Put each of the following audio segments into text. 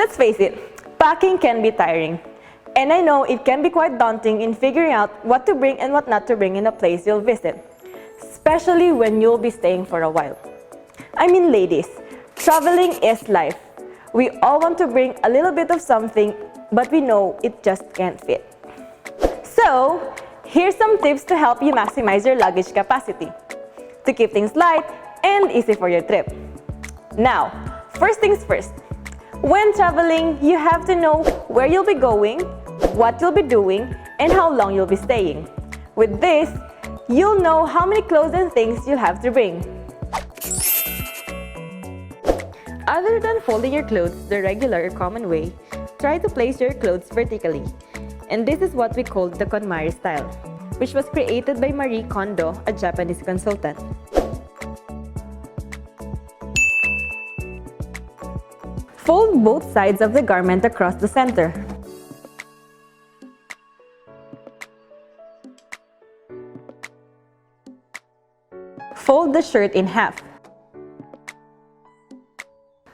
Let's face it, packing can be tiring. And I know it can be quite daunting in figuring out what to bring and what not to bring in a place you'll visit, especially when you'll be staying for a while. I mean, ladies, traveling is life. We all want to bring a little bit of something, but we know it just can't fit. So, here's some tips to help you maximize your luggage capacity, to keep things light and easy for your trip. Now, first things first. When traveling, you have to know where you'll be going, what you'll be doing, and how long you'll be staying. With this, you'll know how many clothes and things you'll have to bring. Other than folding your clothes the regular or common way, try to place your clothes vertically. And this is what we call the KonMari style, which was created by Marie Kondo, a Japanese consultant. Fold both sides of the garment across the center. Fold the shirt in half.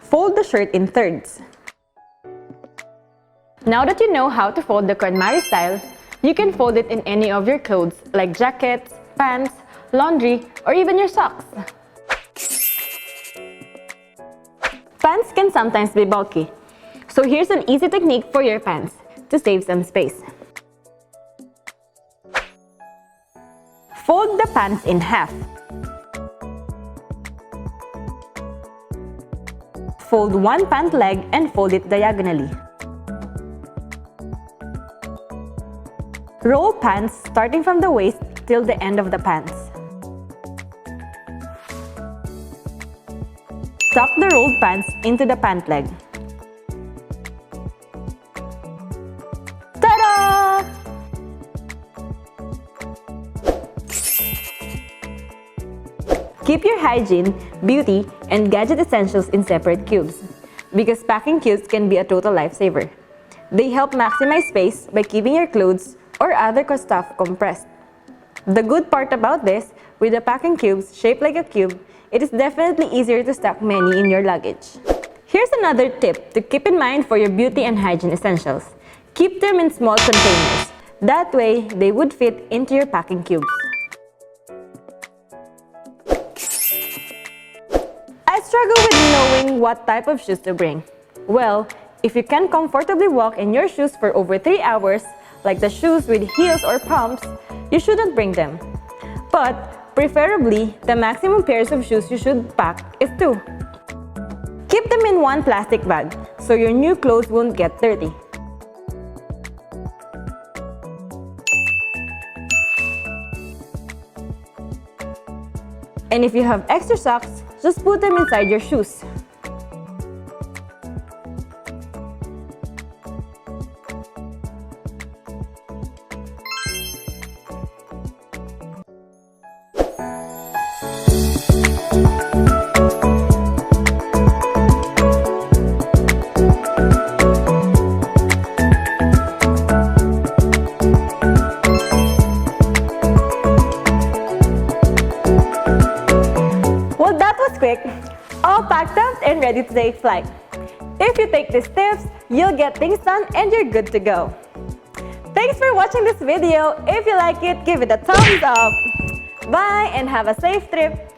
Fold the shirt in thirds. Now that you know how to fold the KonMari style, you can fold it in any of your clothes like jackets, pants, laundry, or even your socks. Pants can sometimes be bulky, so here's an easy technique for your pants to save some space. Fold the pants in half. Fold one pant leg and fold it diagonally. Roll pants starting from the waist till the end of the pants. Tuck the rolled pants into the pant leg. Ta-da! Keep your hygiene, beauty, and gadget essentials in separate cubes, because packing cubes can be a total lifesaver. They help maximize space by keeping your clothes or other stuff compressed. The good part about this, with the packing cubes shaped like a cube, it is definitely easier to stack many in your luggage. Here's another tip to keep in mind for your beauty and hygiene essentials. Keep them in small containers. That way, they would fit into your packing cubes. I struggle with knowing what type of shoes to bring. Well, if you can comfortably walk in your shoes for over 3 hours, like the shoes with heels or pumps, you shouldn't bring them. But preferably, the maximum pairs of shoes you should pack is 2. Keep them in one plastic bag so your new clothes won't get dirty. And if you have extra socks, just put them inside your shoes. Quick, all packed up and ready to take flight. If you take these tips, you'll get things done and you're good to go. Thanks for watching this video. If you like it, give it a thumbs up. Bye and have a safe trip.